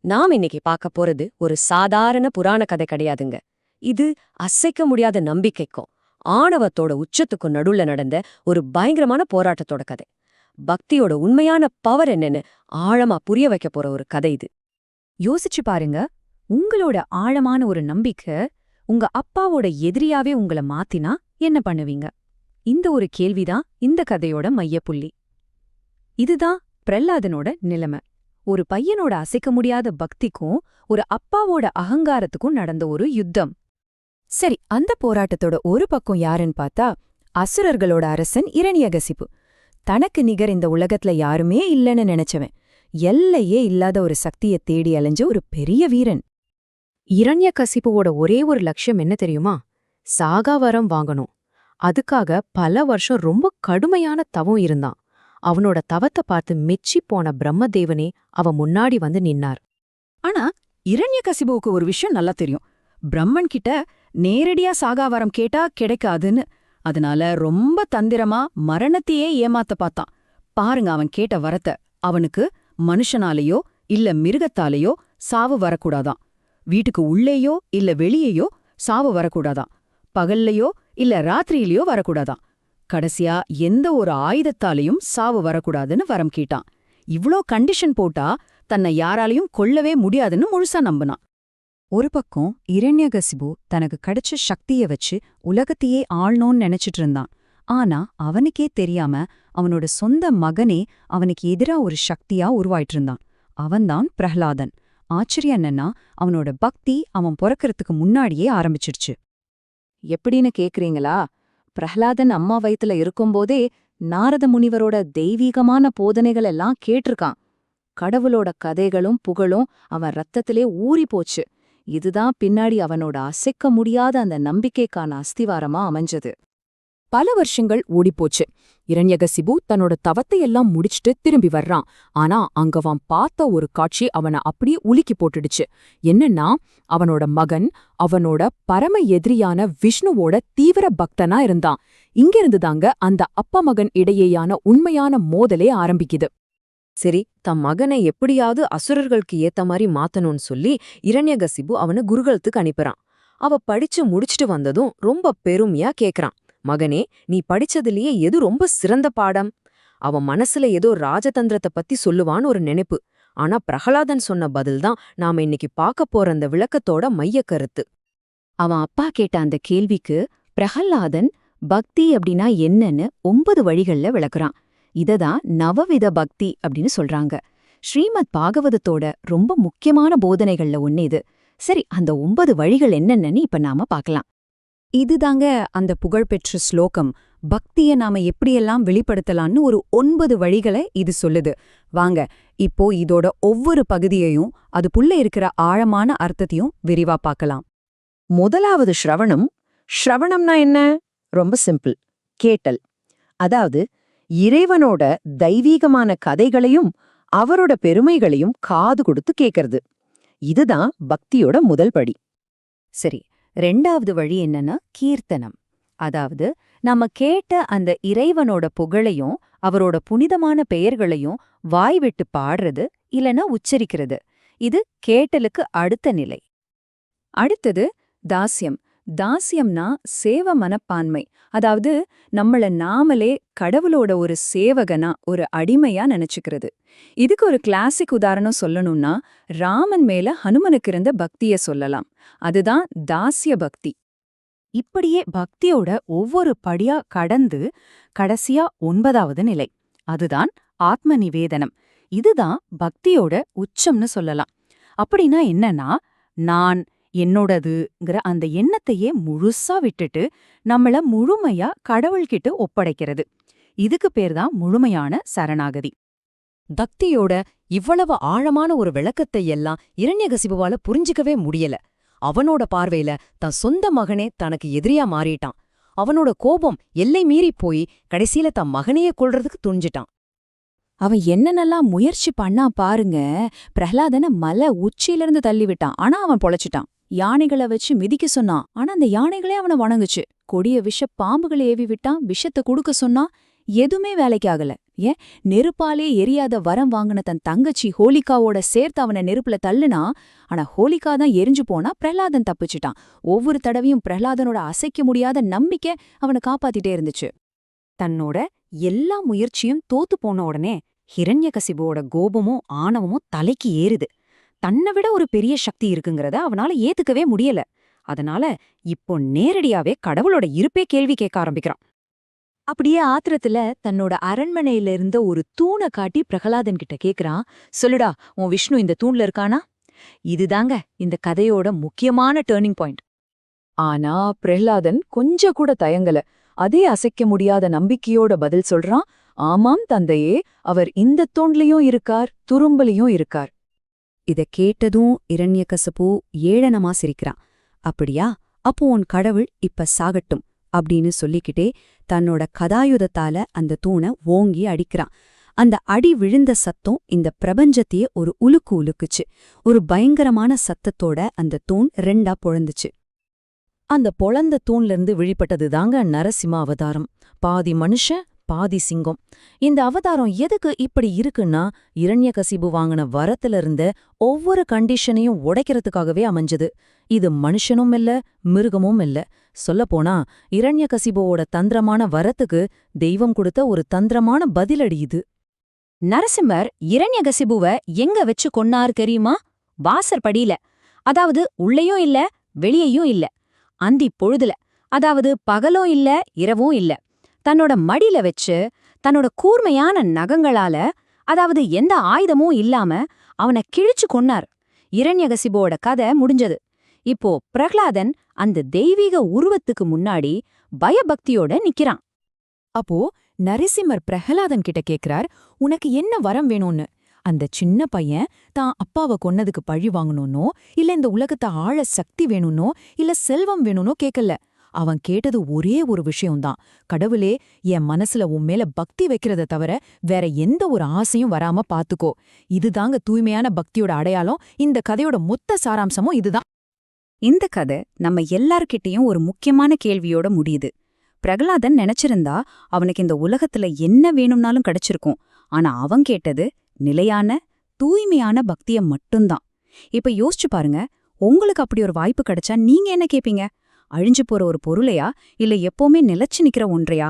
நாம் இன்னைக்கு பார்க்க போறது ஒரு சாதாரண புராண கதை கிடையாதுங்க. இது அசைக்க முடியாத நம்பிக்கைக்கும் ஆணவத்தோட உச்சத்துக்கும் நடுவுல நடந்த ஒரு பயங்கரமான போராட்டத்தோட கதை. பக்தியோட உண்மையான பவர் என்னன்னு ஆழமா புரிய வைக்க போற ஒரு கதை இது. யோசிச்சு பாருங்க, உங்களோட ஆழமான ஒரு நம்பிக்கை உங்க அப்பாவோட எதிரியாவே உங்கள மாத்தினா என்ன பண்ணுவீங்க? இந்த ஒரு கேள்விதான் இந்த கதையோட மையப்புள்ளி. இதுதான் பிரஹ்லாதனோட நிலைமை. ஒரு பையனோட அசைக்க முடியாத பக்திக்கும் ஒரு அப்பாவோட அகங்காரத்துக்கும் நடந்த ஒரு யுத்தம். சரி, அந்த போராட்டத்தோட ஒரு பக்கம் யாருன்னு பார்த்தா அசுரர்களோட அரசன் இரண்யகசிபு. தனக்கு நிகர் இந்த உலகத்துல யாருமே இல்லைன்னு நினைச்சவன், எல்லையே இல்லாத ஒரு சக்தியை தேடி அலைஞ்ச ஒரு பெரிய வீரன். இரண்யகசிபுவோட ஒரே ஒரு லட்சியம் என்ன தெரியுமா? சாகாவரம் வாங்கணும். அதுக்காக பல வருஷம் ரொம்ப கடுமையான தவம் இருந்தான். அவனோட தவத்தை பார்த்து மெச்சி போன பிரம்மதேவனே அவன் முன்னாடி வந்து நின்னார். ஆனா இரண்யகசிபுவுக்கு ஒரு விஷயம் நல்லா தெரியும். பிரம்மன் கிட்ட நேரடியா சாகாவரம் கேட்டா கிடைக்காதுன்னு. அதனால ரொம்ப தந்திரமா மரணத்தையே ஏமாத்த பார்த்தான். பாருங்க, அவன் கேட்ட வரத்தை. அவனுக்கு மனுஷனாலேயோ இல்ல மிருகத்தாலேயோ சாவு வரக்கூடாதாம். வீட்டுக்கு உள்ளேயோ இல்ல வெளியேயோ சாவு வரக்கூடாதாம். பகல்லையோ இல்ல ராத்திரியிலயோ வரக்கூடாதாம். கடைசியா எந்த ஒரு ஆயுதத்தாலையும் சாவு வரக்கூடாதுன்னு வரம் கேட்டான். இவ்ளோ கண்டிஷன் போட்டா தன்னை யாராலையும் கொல்லவே முடியாதுன்னு முழுசா நம்பினான். ஒரு பக்கம் இரண்யகசிபு தனக்கு கிடைச்ச சக்திய வச்சு உலகத்தையே ஆள்னோன்னு நினைச்சிட்டு இருந்தான். ஆனா அவனுக்கே தெரியாம அவனோட சொந்த மகனே அவனுக்கு எதிரா ஒரு சக்தியா உருவாயிட்டு இருந்தான். அவன்தான் பிரஹ்லாதன். ஆச்சரியம் என்னன்னா, அவனோட பக்தி அவன் பிறக்கறதுக்கு முன்னாடியே ஆரம்பிச்சிடுச்சு. எப்படின்னு கேக்குறீங்களா? பிரஹ்லாதன் அம்மா வயித்துல இருக்கும்போதே நாரத முனிவரோட தெய்வீகமான போதனைகள் எல்லாம் கேட்டிருக்கான். கடவுளோட கதைகளும் புகழும் அவன் ரத்தத்திலே ஊறி போச்சு. இதுதான் பின்னாடி அவனோட அசைக்க முடியாத அந்த நம்பிக்கைக்கான அஸ்திவாரமா அமைஞ்சது. பல வருஷங்கள் ஓடிப்போச்சு. இரண்யகசிபு தன்னோட தவத்தையெல்லாம் முடிச்சுட்டு திரும்பி வர்றான். ஆனா அங்க அவன் பார்த்த ஒரு காட்சி அவனை அப்படியே உலுக்கி போட்டுடுச்சு. என்னன்னா, அவனோட மகன் அவனோட பரம எதிரியான விஷ்ணுவோட தீவிர பக்தனா இருந்தான். இங்கிருந்துதாங்க அந்த அப்பா மகன் இடையேயான உண்மையான மோதலே ஆரம்பிக்குது. சரி, தம் மகனை எப்படியாவது அசுரர்களுக்கு ஏத்த மாதிரி மாத்தணும்னு சொல்லி இரண்யகசிபு அவனை குருகுலத்துக்கு அனுப்புறான். அவ படிச்சு முடிச்சுட்டு வந்ததும் ரொம்ப பெருமையா கேக்குறான், மகனே, நீ படிச்சதுலயே எது ரொம்ப சிறந்த பாடம்? அவன் மனசுல ஏதோ ராஜதந்திரத்தை பத்தி சொல்லுவான்னு ஒரு நினைப்பு. ஆனா பிரஹ்லாதன் சொன்ன பதில்தான் நாம இன்னைக்கு பார்க்க போற அந்த விளக்கத்தோட மையக் கருத்து. அவன் அப்பா கேட்ட அந்த கேள்விக்கு பிரஹ்லாதன் பக்தி அப்படின்னா என்னன்னு 9 வழிகள்ல விளக்குறான். இததான் நவவித பக்தி அப்படின்னு சொல்றாங்க. ஸ்ரீமத் பாகவதத்தோட ரொம்ப முக்கியமான போதனைகள்ல ஒன்னு இது. சரி, அந்த 9 வழிகள் என்னென்னு இப்ப நாம பார்க்கலாம். இதுதாங்க அந்த புகழ்பெற்ற ஸ்லோகம். பக்திய நாம எப்படியெல்லாம் வெளிப்படுத்தலான்னு ஒரு 9 வழிகளை இது சொல்லுது. வாங்க, இப்போ இதோட ஒவ்வொரு பகுதியையும் அதுக்குள்ள இருக்கிற ஆழமான அர்த்தத்தையும் விரிவா பார்க்கலாம். முதலாவது ஸ்ரவணம். ஸ்ரவணம்னா என்ன? ரொம்ப சிம்பிள், கேட்டல். அதாவது இறைவனோட தெய்வீகமான கதைகளையும் அவரோட பெருமைகளையும் காது கொடுத்து கேட்கறது. இதுதான் பக்தியோட முதல் படி. சரி, 2வது வழி என்னன்னா கீர்த்தனம். அதாவது நம்ம கேட்ட அந்த இறைவனோட புகழையும் அவரோட புனிதமான பெயர்களையும் வாய் விட்டு பாடுறது இல்லனா உச்சரிக்கிறது. இது கேட்டலுக்கு அடுத்த நிலை. அடுத்தது தாஸ்யம். தாஸ்யம்னா சேவ மனப்பான்மை. அதாவது நம்மள நாமளே கடவுளோட ஒரு சேவகனா, ஒரு அடிமையா நினைச்சுக்கிறது. இதுக்கு ஒரு கிளாசிக் உதாரணம் சொல்லணும்னா ராமன் மேல ஹனுமனுக்கு இருந்த பக்திய சொல்லலாம். அதுதான் தாஸ்ய பக்தி. இப்படியே பக்தியோட ஒவ்வொரு படியா கடந்து கடைசியா 9வது நிலை. அதுதான் ஆத்ம நிவேதனம். இதுதான் பக்தியோட உச்சம்னு சொல்லலாம். அப்படின்னா என்னன்னா, நான் என்னோடதுங்கிற அந்த எண்ணத்தையே முழுசா விட்டுட்டு நம்மள முழுமையா கடவுள்கிட்ட ஒப்படைக்கிறது. இதுக்கு பேர்தான் முழுமையான சரணாகதி. பக்தியோட இவ்வளவு ஆழமான ஒரு விளக்கத்தை எல்லாம் இரண்யகசிபுவால புரிஞ்சிக்கவே முடியல. அவனோட பார்வையில தன் சொந்த மகனே தனக்கு எதிரியா மாறிட்டான். அவனோட கோபம் எல்லை மீறி போய் கடைசியில தன் மகனையே கொல்றதுக்கு துணிஞ்சிட்டான். அவன் என்னென்னலாம் முயற்சி பண்ணா பாருங்க. பிரஹ்லாதனை மலை உச்சியிலிருந்து தள்ளிவிட்டான், ஆனா அவன் பொழைச்சிட்டான். யானைகளை வச்சு மிதிக்க சொன்னான், ஆனா அந்த யானைகளே அவனை வணங்குச்சு. கொடிய விஷ பாம்புகளை ஏவி விட்டான், விஷத்தை குடுக்க சொன்னா, எதுவுமே வேலைக்கு ஆகல. ஏன் நெருப்பாலே எரியாத வரம் வாங்கின தன் தங்கச்சி ஹோலிகாவோட சேர்த்து அவனை நெருப்புல தள்ளுனா, ஆனா ஹோலிகா தான் எரிஞ்சு போனா பிரஹ்லாதன் தப்பிச்சிட்டான். ஒவ்வொரு தடவையும் பிரஹ்லாதனோட அசைக்க முடியாத நம்பிக்கை அவனை காப்பாத்திட்டே இருந்துச்சு. தன்னோட எல்லா முயற்சியும் தோத்து போன உடனே ஹிரண்யகசிபுவோட கோபமும் ஆணவமும் தலைக்கு ஏறுது. தன்னை விட ஒரு பெரிய சக்தி இருக்குங்கிறத அவனால ஏத்துக்கவே முடியல. அதனால இப்போ நேரடியாவே கடவுளோட இருப்பே கேள்வி கேட்க ஆரம்பிக்கிறான். அப்படியே ஆத்திரத்துல தன்னோட அரண்மனையில இருந்த ஒரு தூணை காட்டி பிரகலாதன் கிட்ட கேக்குறான், சொல்லுடா, உன் விஷ்ணு இந்த தூண்ல இருக்கானா? இதுதாங்க இந்த கதையோட முக்கியமான டேர்னிங் பாயிண்ட். ஆனா பிரஹ்லாதன் கொஞ்சம் கூட தயங்கல. அதே அசைக்க முடியாத நம்பிக்கையோட பதில் சொல்றான், ஆமாம் தந்தையே, அவர் இந்த தூண்லயும் இருக்கார், துரும்பலையும் இருக்கார். இத கேட்டதும் இரண்யகசிபு ஏளனமா சிரிக்கிறான். அப்படியா, அப்போ உன் கடவுள் இப்ப சாகட்டும் அப்படின்னு சொல்லிக்கிட்டே தன்னோட கதாயுதத்தால அந்த தூணை ஓங்கி அடிக்கிறான். அந்த அடி விழுந்த சத்தம் இந்த பிரபஞ்சத்தையே ஒரு உலுக்கு உலுக்குச்சு. ஒரு பயங்கரமான சத்தத்தோட அந்த தூண் ரெண்டா பொழந்துச்சு. அந்த பொளந்த தூண்ல இருந்து விழிப்பட்டது தாங்க நரசிம்ம அவதாரம். பாதி மனுஷன், பாதி சிங்கம். இந்த அவதாரம் எதுக்கு இப்படி இருக்குன்னா, இரண்யகசிபு வாங்கின வரத்துல இருந்த ஒவ்வொரு கண்டிஷனையும் உடைக்கிறதுக்காகவே அமைஞ்சது. இது மனுஷனும் இல்ல, மிருகமும் இல்ல. சொல்லப்போனா இரண்யகசிபுவோட தந்திரமான வரத்துக்கு தெய்வம் கொடுத்த ஒரு தந்திரமான பதிலடி இது. நரசிம்மர் இரண்யகசிபுவ எங்க வச்சு கொன்னார் தெரியுமா? வாசற்படியில. அதாவது உள்ளேயும் இல்ல, வெளியேயும் இல்ல. அந்தி பொழுதுல. அதாவது பகலும் இல்ல, இரவும் இல்ல. தன்னோட மடியில வச்சு தன்னோட கூர்மையான நகங்களால, அதாவது எந்த ஆயுதமும் இல்லாம அவனை கிழிச்சு கொன்னார். இரண்யகசிபுவோட கதை முடிஞ்சது. இப்போ பிரஹ்லாதன் அந்த தெய்வீக உருவத்துக்கு முன்னாடி பயபக்தியோட நிக்கிறான். அப்போ நரசிம்மர் பிரஹ்லாதன் கிட்ட கேக்குறார், உனக்கு என்ன வரம் வேணும்னு. அந்த சின்ன பையன் தான் அப்பாவை கொன்னதுக்கு பழி வாங்கணும்னோ, இல்ல இந்த உலகத்தை ஆழ சக்தி வேணும்னோ, இல்ல செல்வம் வேணும்னோ கேட்கல. அவன் கேட்டது ஒரே ஒரு விஷயம்தான், கடவுளே, என் மனசுல உன் மேல பக்தி வைக்கிறத தவிர வேற எந்த ஒரு ஆசையும் வராம பாத்துக்கோ. இதுதாங்க தூய்மையான பக்தியோட அடையாளம். இந்த கதையோட மொத்த சாராம்சமும் இதுதான். இந்த கதை நம்ம எல்லார்கிட்டயும் ஒரு முக்கியமான கேள்வியோட முடியுது. பிரகலாதன் நினைச்சிருந்தா அவனுக்கு இந்த உலகத்துல என்ன வேணும்னாலும் கிடைச்சிருக்கும். ஆனா அவன் கேட்டது நிலையான, தூய்மையான பக்திய மட்டும்தான். இப்ப யோசிச்சு பாருங்க, உங்களுக்கு அப்படி ஒரு வாய்ப்பு கிடைச்சா நீங்க என்ன கேப்பீங்க? அழிஞ்சு போற ஒரு பொருளையா, இல்ல எப்பவுமே நிலைச்சு நிக்கிற ஒன்றையா?